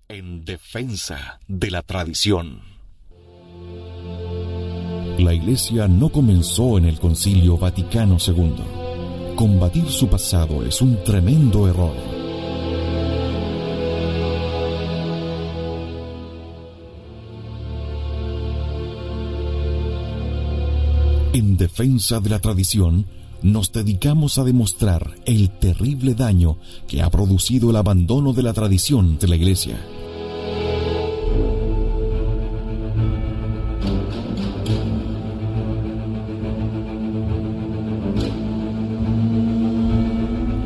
En defensa de la tradición. La Iglesia no comenzó en el Concilio Vaticano II. Combatir su pasado es un tremendo error. En defensa de la tradición, nos dedicamos a demostrar el terrible daño que ha producido el abandono de la tradición de la Iglesia.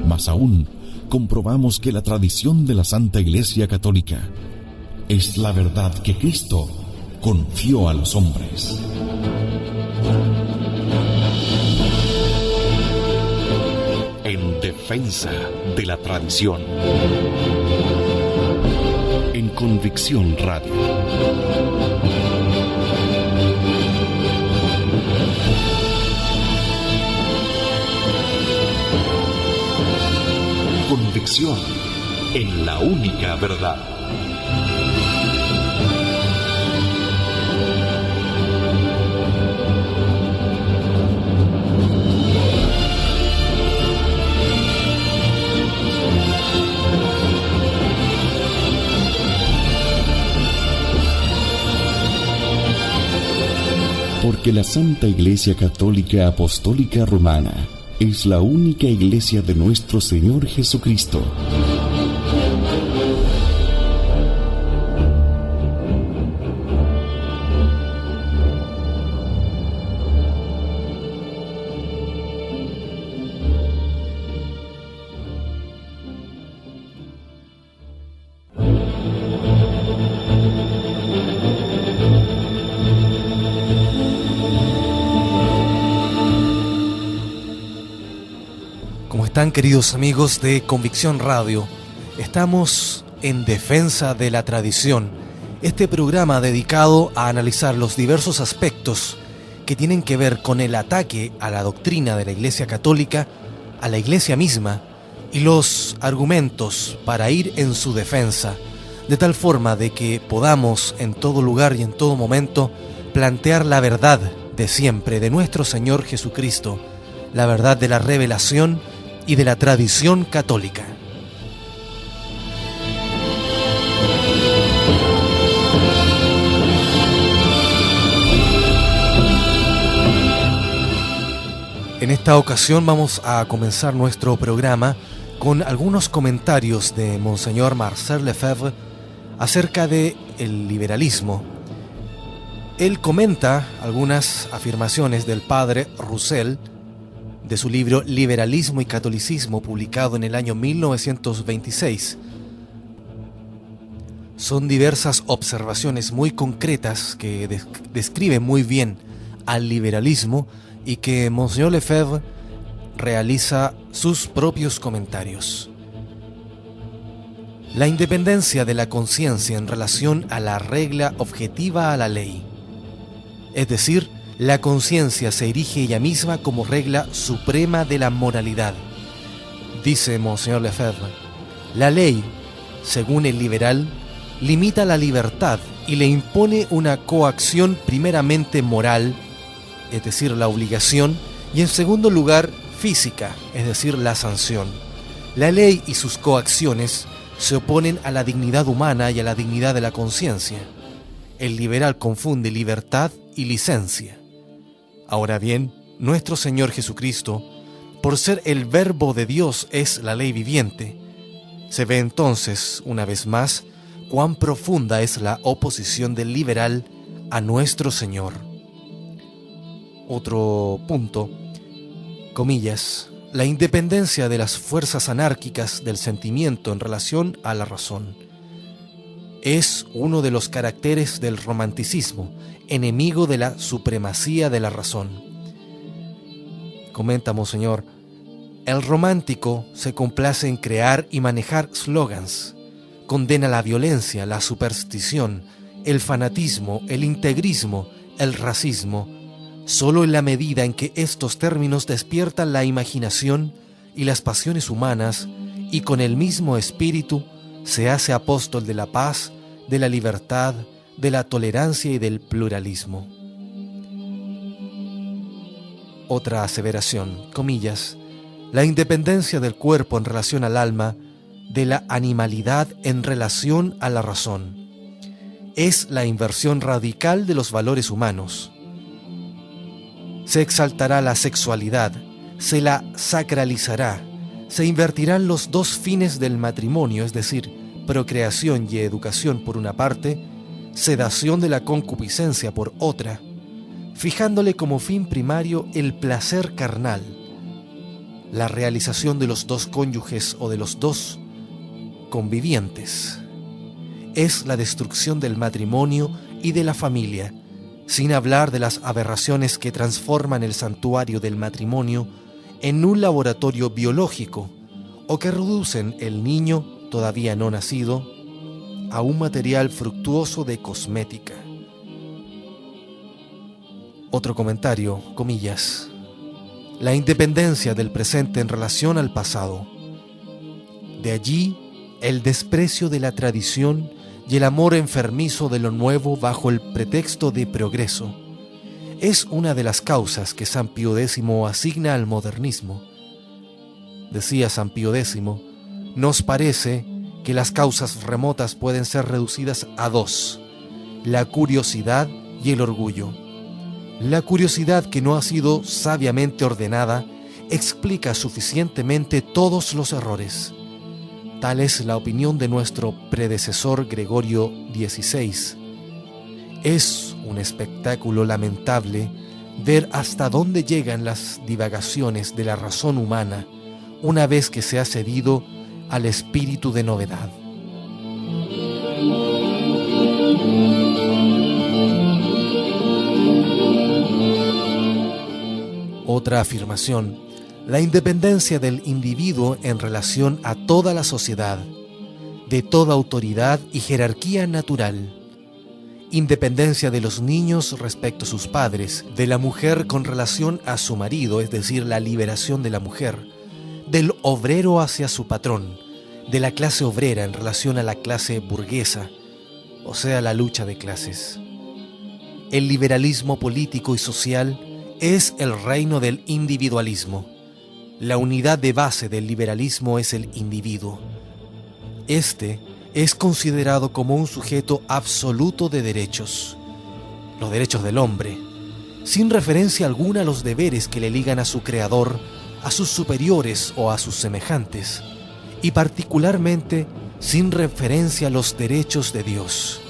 Más aún, comprobamos que la tradición de la Santa Iglesia Católica es la verdad que Cristo confió a los hombres. En defensa de la tradición. En Convicción Radio. Convicción en la única verdad. Porque la Santa Iglesia Católica Apostólica Romana es la única iglesia de nuestro Señor Jesucristo. Queridos amigos de Convicción Radio, estamos en defensa de la tradición, este programa dedicado a analizar los diversos aspectos que tienen que ver con el ataque a la doctrina de la Iglesia Católica, a la Iglesia misma, y los argumentos para ir en su defensa, de tal forma de que podamos en todo lugar y en todo momento plantear la verdad de siempre, de nuestro Señor Jesucristo, la verdad de la revelación y de la tradición católica. En esta ocasión vamos a comenzar nuestro programa con algunos comentarios de Monseñor Marcel Lefebvre acerca del liberalismo. Él comenta algunas afirmaciones del padre Roussel de su libro Liberalismo y Catolicismo, publicado en el año 1926. Son diversas observaciones muy concretas que describen muy bien al liberalismo y que Monseñor Lefebvre realiza sus propios comentarios. La independencia de la conciencia en relación a la regla objetiva a la ley, es decir, la conciencia se erige ella misma como regla suprema de la moralidad. Dice Monseñor Lefebvre, la ley, según el liberal, limita la libertad y le impone una coacción primeramente moral, es decir, la obligación, y en segundo lugar, física, es decir, la sanción. La ley y sus coacciones se oponen a la dignidad humana y a la dignidad de la conciencia. El liberal confunde libertad y licencia. Ahora bien, nuestro Señor Jesucristo, por ser el Verbo de Dios, es la ley viviente. Se ve entonces, una vez más, cuán profunda es la oposición del liberal a nuestro Señor. Otro punto, comillas, la independencia de las fuerzas anárquicas del sentimiento en relación a la razón. Es uno de los caracteres del romanticismo, enemigo de la supremacía de la razón. Comenta Monseñor, el romántico se complace en crear y manejar slogans, condena la violencia, la superstición, el fanatismo, el integrismo, el racismo, solo en la medida en que estos términos despiertan la imaginación y las pasiones humanas y con el mismo espíritu se hace apóstol de la paz, de la libertad, de la tolerancia y del pluralismo. Otra aseveración, comillas, la independencia del cuerpo en relación al alma, de la animalidad en relación a la razón. Es la inversión radical de los valores humanos. Se exaltará la sexualidad, se la sacralizará, se invertirán los dos fines del matrimonio, es decir, procreación y educación por una parte, sedación de la concupiscencia por otra, fijándole como fin primario el placer carnal, la realización de los dos cónyuges o de los dos convivientes. Es la destrucción del matrimonio y de la familia, sin hablar de las aberraciones que transforman el santuario del matrimonio en un laboratorio biológico o que reducen el niño todavía no nacido a un material fructuoso de cosmética. Otro comentario, comillas, la independencia del presente en relación al pasado. De allí el desprecio de la tradición y el amor enfermizo de lo nuevo bajo el pretexto de progreso. Es una de las causas que San Pío X asigna al modernismo. Decía San Pío X, nos parece que las causas remotas pueden ser reducidas a dos, la curiosidad y el orgullo. La curiosidad, que no ha sido sabiamente ordenada, explica suficientemente todos los errores. Tal es la opinión de nuestro predecesor Gregorio XVI. Es un espectáculo lamentable ver hasta dónde llegan las divagaciones de la razón humana una vez que se ha cedido al espíritu de novedad. Otra afirmación, la independencia del individuo en relación a toda la sociedad, de toda autoridad y jerarquía natural. Independencia de los niños respecto a sus padres, de la mujer con relación a su marido, es decir, la liberación de la mujer, del obrero hacia su patrón, de la clase obrera en relación a la clase burguesa, o sea, la lucha de clases. El liberalismo político y social es el reino del individualismo. La unidad de base del liberalismo es el individuo. Este es considerado como un sujeto absoluto de derechos, los derechos del hombre, sin referencia alguna a los deberes que le ligan a su creador, a sus superiores o a sus semejantes, y particularmente sin referencia a los derechos de Dios.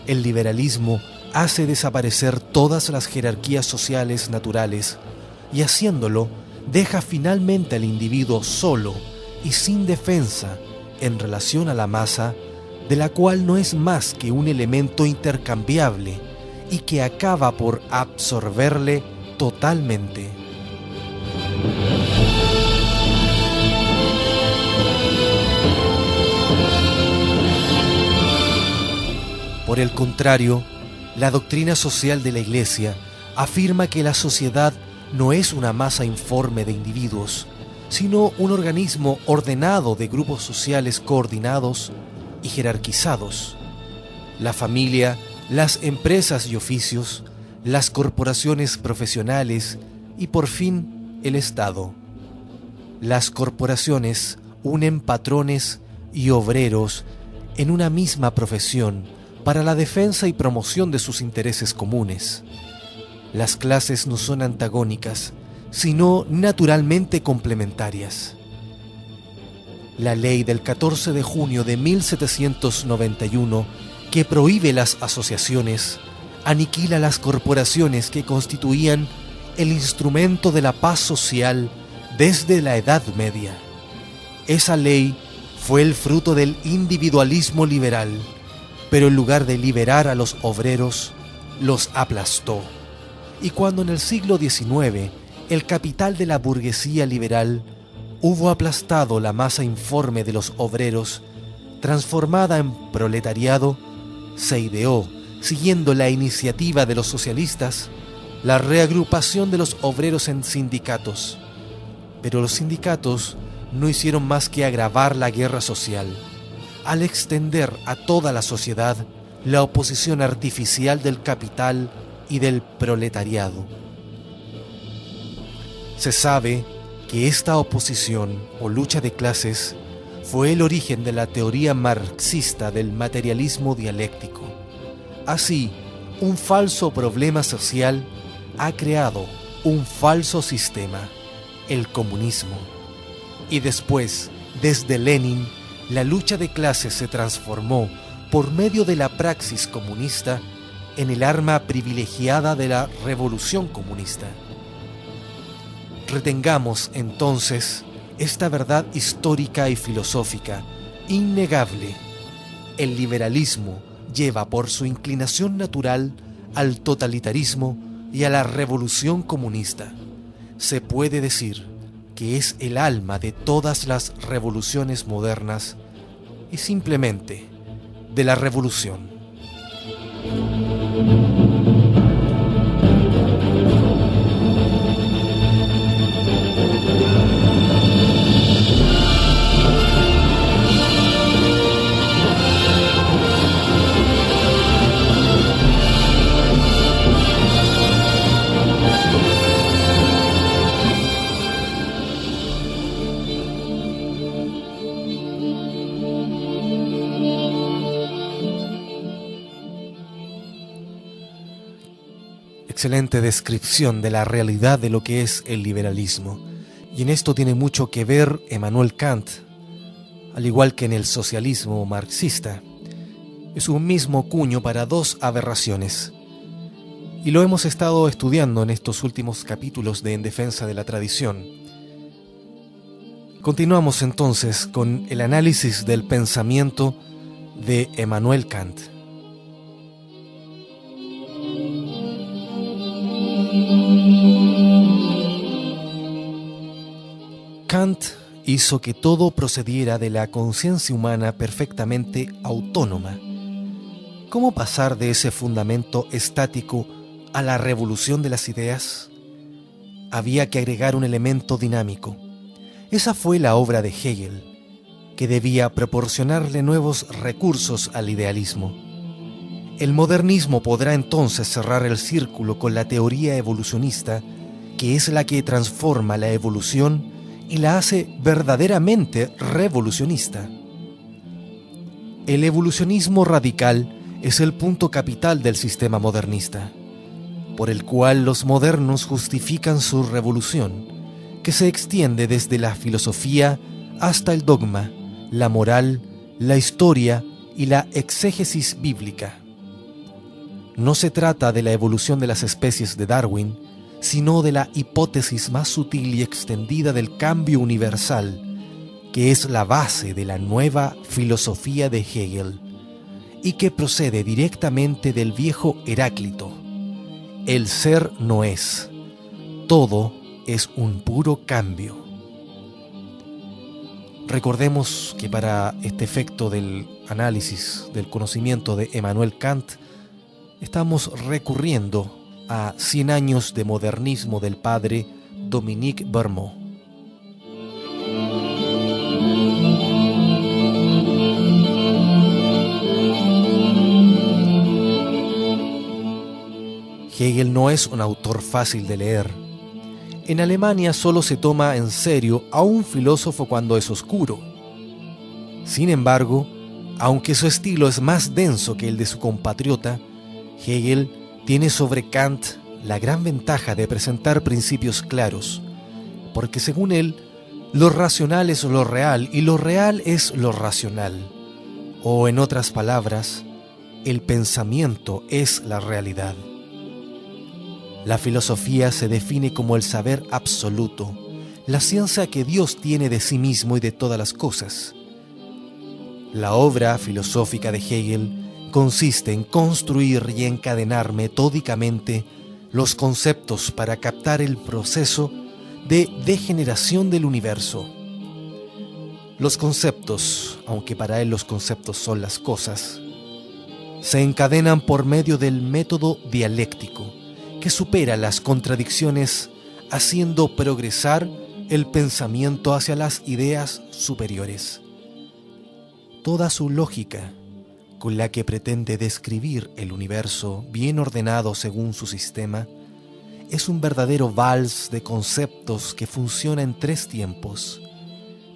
El liberalismo hace desaparecer todas las jerarquías sociales naturales y haciéndolo deja finalmente al individuo solo y sin defensa en relación a la masa, de la cual no es más que un elemento intercambiable y que acaba por absorberle totalmente. Por el contrario, la doctrina social de la Iglesia afirma que la sociedad no es una masa informe de individuos, sino un organismo ordenado de grupos sociales coordinados y jerarquizados. La familia, las empresas y oficios, las corporaciones profesionales y por fin el Estado. Las corporaciones unen patrones y obreros en una misma profesión para la defensa y promoción de sus intereses comunes. Las clases no son antagónicas, sino naturalmente complementarias. La ley del 14 de junio de 1791, que prohíbe las asociaciones, aniquila las corporaciones que constituían el instrumento de la paz social desde la Edad Media. Esa ley fue el fruto del individualismo liberal, pero en lugar de liberar a los obreros, los aplastó. Y cuando en el siglo XIX el capital de la burguesía liberal hubo aplastado la masa informe de los obreros, transformada en proletariado, se ideó, siguiendo la iniciativa de los socialistas, la reagrupación de los obreros en sindicatos. Pero los sindicatos no hicieron más que agravar la guerra social. al extender a toda la sociedad la oposición artificial del capital y del proletariado. Se sabe que esta oposición o lucha de clases fue el origen de la teoría marxista del materialismo dialéctico. Así, un falso problema social ha creado un falso sistema, el comunismo. Y después, desde Lenin, la lucha de clases se transformó por medio de la praxis comunista en el arma privilegiada de la revolución comunista. Retengamos entonces esta verdad histórica y filosófica, innegable. El liberalismo lleva por su inclinación natural al totalitarismo y a la revolución comunista. Se puede decir que es el alma de todas las revoluciones modernas y simplemente de la revolución. Excelente descripción de la realidad de lo que es el liberalismo. Y en esto tiene mucho que ver Emmanuel Kant, al igual que en el socialismo marxista. Es un mismo cuño para dos aberraciones. Y lo hemos estado estudiando en estos últimos capítulos de En Defensa de la Tradición. Continuamos entonces con el análisis del pensamiento de Emmanuel Kant. Kant hizo que todo procediera de la conciencia humana perfectamente autónoma. ¿Cómo pasar de ese fundamento estático a la revolución de las ideas? Había que agregar un elemento dinámico. Esa fue la obra de Hegel, que debía proporcionarle nuevos recursos al idealismo. El modernismo podrá entonces cerrar el círculo con la teoría evolucionista, que es la que transforma la evolución y la hace verdaderamente revolucionista. El evolucionismo radical es el punto capital del sistema modernista, por el cual los modernos justifican su revolución, que se extiende desde la filosofía hasta el dogma, la moral, la historia y la exégesis bíblica. No se trata de la evolución de las especies de Darwin, sino de la hipótesis más sutil y extendida del cambio universal, que es la base de la nueva filosofía de Hegel, y que procede directamente del viejo Heráclito. El ser no es, todo es un puro cambio. Recordemos que para este efecto del análisis del conocimiento de Emmanuel Kant, estamos recurriendo a 100 años de modernismo del padre Dominique Vermont. Hegel no es un autor fácil de leer. En Alemania solo se toma en serio a un filósofo cuando es oscuro. Sin embargo, aunque su estilo es más denso que el de su compatriota, Hegel tiene sobre Kant la gran ventaja de presentar principios claros, porque según él, lo racional es lo real y lo real es lo racional. O en otras palabras, el pensamiento es la realidad. La filosofía se define como el saber absoluto, la ciencia que Dios tiene de sí mismo y de todas las cosas. La obra filosófica de Hegel consiste en construir y encadenar metódicamente los conceptos para captar el proceso de degeneración del universo. Los conceptos, aunque para él los conceptos son las cosas, se encadenan por medio del método dialéctico, que supera las contradicciones, haciendo progresar el pensamiento hacia las ideas superiores. toda su lógica, con la que pretende describir el universo bien ordenado según su sistema, es un verdadero vals de conceptos que funciona en 3 tiempos: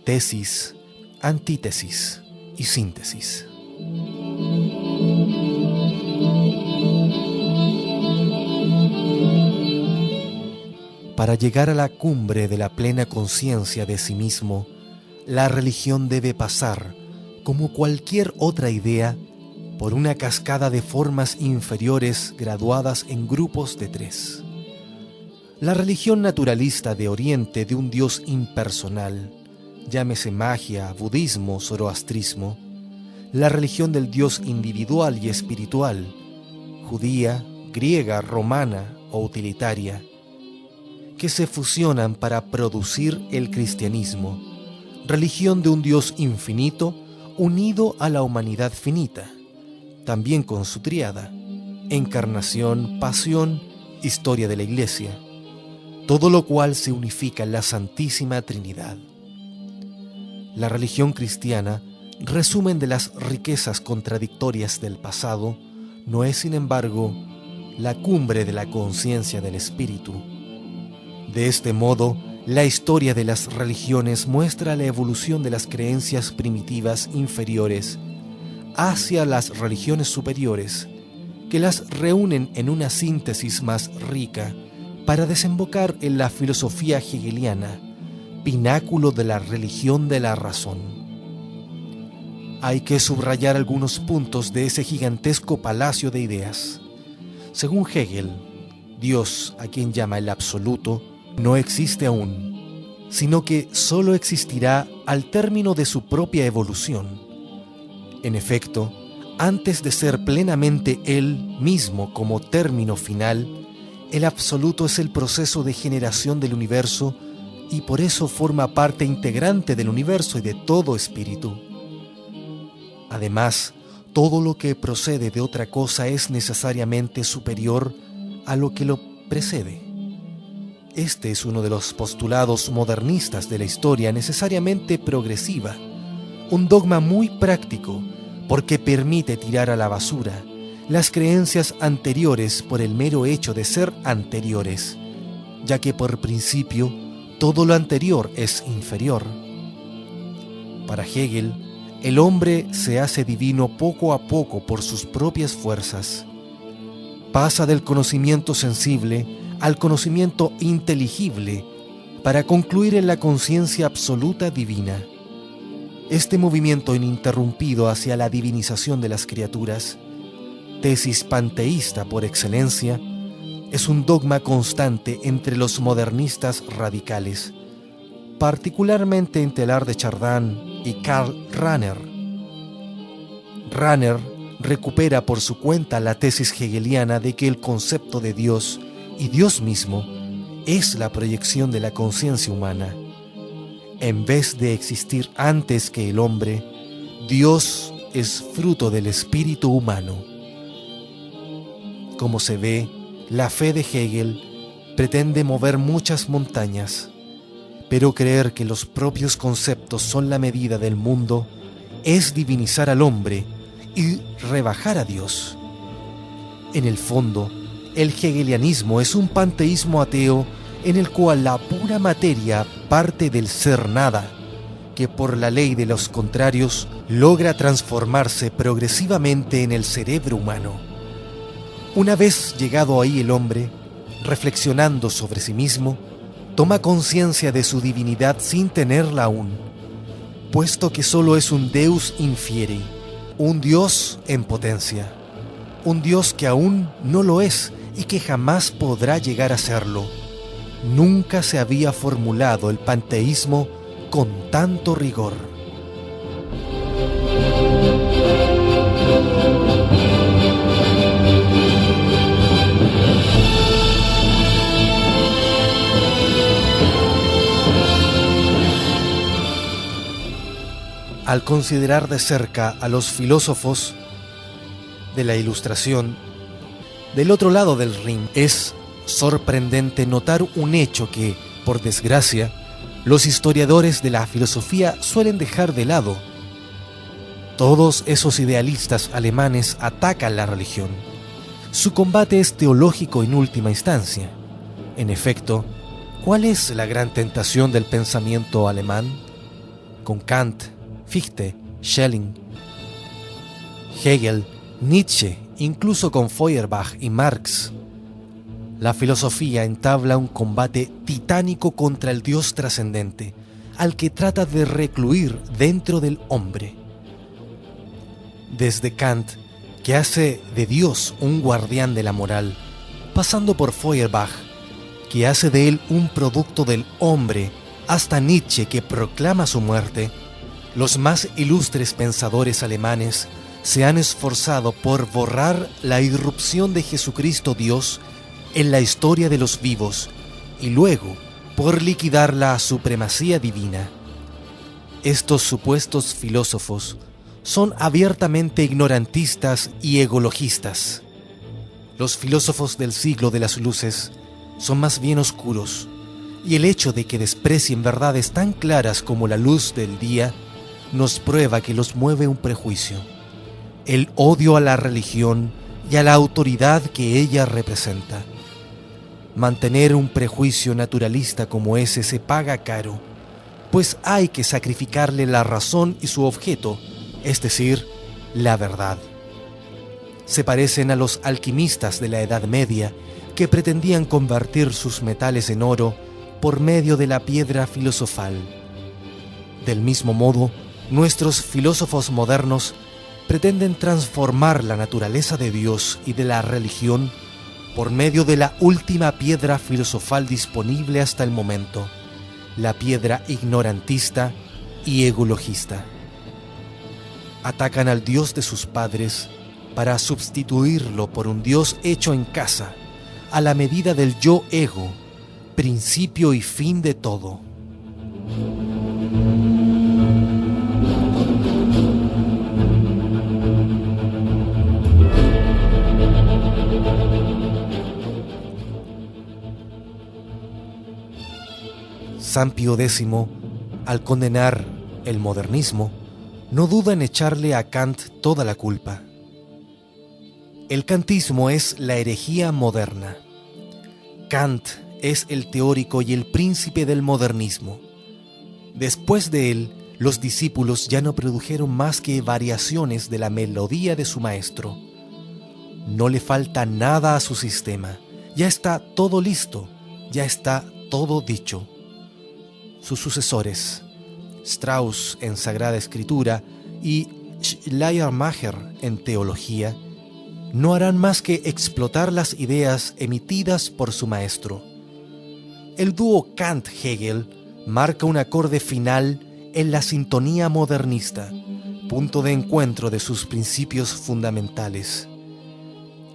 tesis, antítesis y síntesis. Para llegar a la cumbre de la plena conciencia de sí mismo, la religión debe pasar, como cualquier otra idea, por una cascada de formas inferiores graduadas en grupos de 3. La religión naturalista de Oriente de un Dios impersonal, llámese magia, budismo, zoroastrismo; la religión del Dios individual y espiritual, judía, griega, romana o utilitaria, que se fusionan para producir el cristianismo, religión de un Dios infinito unido a la humanidad finita, también con su tríada: encarnación, pasión, historia de la Iglesia, todo lo cual se unifica en la Santísima Trinidad. La religión cristiana, resumen de las riquezas contradictorias del pasado, no es, sin embargo, la cumbre de la conciencia del espíritu. De este modo, la historia de las religiones muestra la evolución de las creencias primitivas inferiores hacia las religiones superiores, que las reúnen en una síntesis más rica para desembocar en la filosofía hegeliana, pináculo de la religión de la razón. Hay que subrayar algunos puntos de ese gigantesco palacio de ideas. Según Hegel, Dios, a quien llama el absoluto, no existe aún, sino que solo existirá al término de su propia evolución. En efecto, antes de ser plenamente Él mismo como término final, el absoluto es el proceso de generación del universo y por eso forma parte integrante del universo y de todo espíritu. Además, todo lo que procede de otra cosa es necesariamente superior a lo que lo precede. Este es uno de los postulados modernistas de la historia necesariamente progresiva, un dogma muy práctico porque permite tirar a la basura las creencias anteriores por el mero hecho de ser anteriores, ya que por principio todo lo anterior es inferior. Para Hegel, el hombre se hace divino poco a poco por sus propias fuerzas. Pasa del conocimiento sensible al conocimiento inteligible para concluir en la conciencia absoluta divina. Este movimiento ininterrumpido hacia la divinización de las criaturas, tesis panteísta por excelencia, es un dogma constante entre los modernistas radicales, particularmente en Teilhard de Chardin y Karl Rahner. Rahner recupera por su cuenta la tesis hegeliana de que el concepto de Dios y Dios mismo es la proyección de la conciencia humana. En vez de existir antes que el hombre, Dios es fruto del espíritu humano. Como se ve, la fe de Hegel pretende mover muchas montañas, pero creer que los propios conceptos son la medida del mundo es divinizar al hombre y rebajar a Dios. En el fondo, el hegelianismo es un panteísmo ateo en el cual la pura materia parte del ser nada, que por la ley de los contrarios logra transformarse progresivamente en el cerebro humano. Una vez llegado ahí el hombre, reflexionando sobre sí mismo, toma conciencia de su divinidad sin tenerla aún, puesto que solo es un Deus in fieri, un Dios en potencia, un Dios que aún no lo es y que jamás podrá llegar a serlo. Nunca se había formulado el panteísmo con tanto rigor. Al considerar de cerca a los filósofos de la Ilustración, del otro lado del Rin, es sorprendente notar un hecho que, por desgracia, los historiadores de la filosofía suelen dejar de lado. Todos esos idealistas alemanes atacan la religión. Su combate es teológico en última instancia. En efecto, ¿cuál es la gran tentación del pensamiento alemán? Con Kant, Fichte, Schelling, Hegel, Nietzsche, incluso con Feuerbach y Marx, la filosofía entabla un combate titánico contra el Dios trascendente, al que trata de recluir dentro del hombre. Desde Kant, que hace de Dios un guardián de la moral, pasando por Feuerbach, que hace de él un producto del hombre, hasta Nietzsche, que proclama su muerte, los más ilustres pensadores alemanes se han esforzado por borrar la irrupción de Jesucristo Dios en la historia de los vivos y luego por liquidar la supremacía divina. Estos supuestos filósofos son abiertamente ignorantistas y egologistas. Los filósofos del siglo de las luces son más bien oscuros, y el hecho de que desprecien verdades tan claras como la luz del día nos prueba que los mueve un prejuicio, el odio a la religión y a la autoridad que ella representa. Mantener un prejuicio naturalista como ese se paga caro, pues hay que sacrificarle la razón y su objeto, es decir, la verdad. Se parecen a los alquimistas de la Edad Media que pretendían convertir sus metales en oro por medio de la piedra filosofal. Del mismo modo, nuestros filósofos modernos pretenden transformar la naturaleza de Dios y de la religión por medio de la última piedra filosofal disponible hasta el momento, la piedra ignorantista y egologista. Atacan al Dios de sus padres para sustituirlo por un Dios hecho en casa, a la medida del yo-ego, principio y fin de todo. San Pío X, al condenar el modernismo, no duda en echarle a Kant toda la culpa. El kantismo es la herejía moderna. Kant es el teórico y el príncipe del modernismo. Después de él, los discípulos ya no produjeron más que variaciones de la melodía de su maestro. No le falta nada a su sistema. Ya está todo listo, ya está todo dicho. Sus sucesores, Strauss en Sagrada Escritura y Schleiermacher en Teología, no harán más que explotar las ideas emitidas por su maestro. El dúo Kant-Hegel marca un acorde final en la sintonía modernista, punto de encuentro de sus principios fundamentales.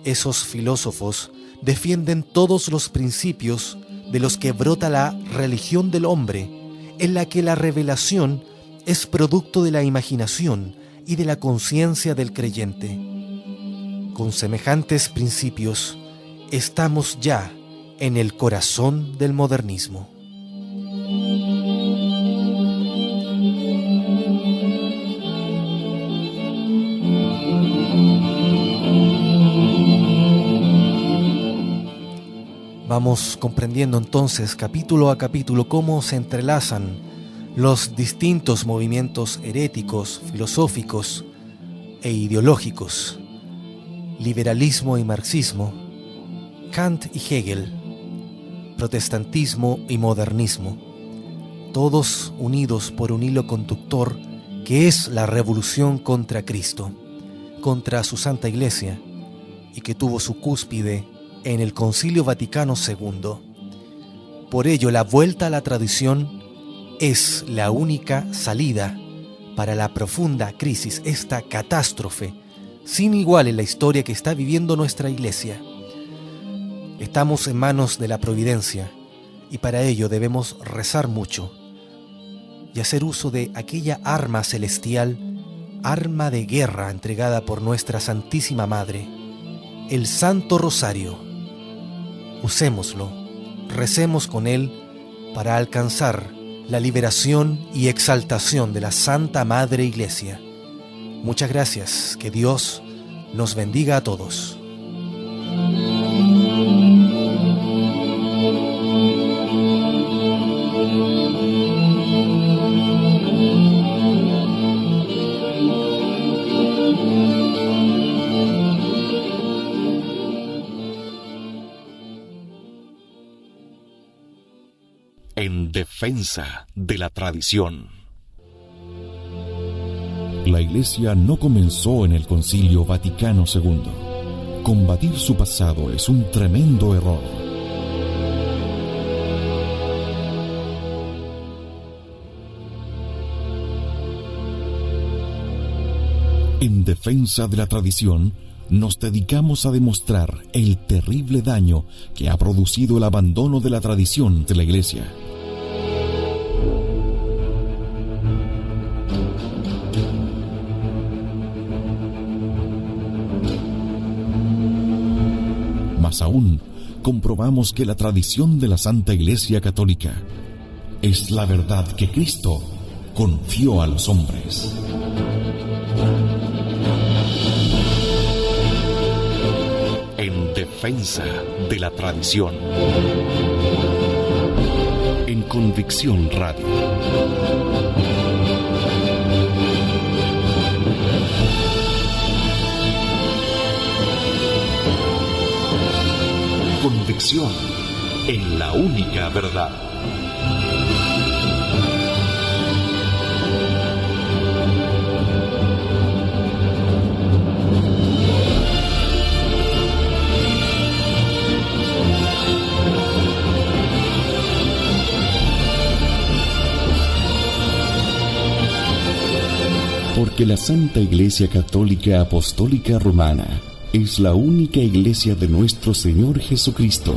Esos filósofos defienden todos los principios de los que brota la religión del hombre, en la que la revelación es producto de la imaginación y de la conciencia del creyente. Con semejantes principios, estamos ya en el corazón del modernismo. Vamos comprendiendo entonces capítulo a capítulo cómo se entrelazan los distintos movimientos heréticos, filosóficos e ideológicos, liberalismo y marxismo, Kant y Hegel, protestantismo y modernismo, todos unidos por un hilo conductor que es la revolución contra Cristo, contra su Santa Iglesia, y que tuvo su cúspide en el Concilio Vaticano II. Por ello, la vuelta a la tradición es la única salida para la profunda crisis, esta catástrofe sin igual en la historia que está viviendo nuestra Iglesia. Estamos en manos de la providencia y para ello debemos rezar mucho y hacer uso de aquella arma celestial, arma de guerra entregada por nuestra Santísima Madre, el Santo Rosario. Usémoslo, recemos con él para alcanzar la liberación y exaltación de la Santa Madre Iglesia. Muchas gracias. Que Dios nos bendiga a todos. En defensa de la tradición. La Iglesia no comenzó en el Concilio Vaticano II. Combatir su pasado es un tremendo error. En defensa de la tradición, nos dedicamos a demostrar el terrible daño que ha producido el abandono de la tradición de la Iglesia. Más aún, comprobamos que la tradición de la Santa Iglesia Católica es la verdad que Cristo confió a los hombres. En defensa de la tradición. En Convicción Radio. Convicción en la única verdad. Porque la Santa Iglesia Católica Apostólica Romana es la única iglesia de nuestro Señor Jesucristo.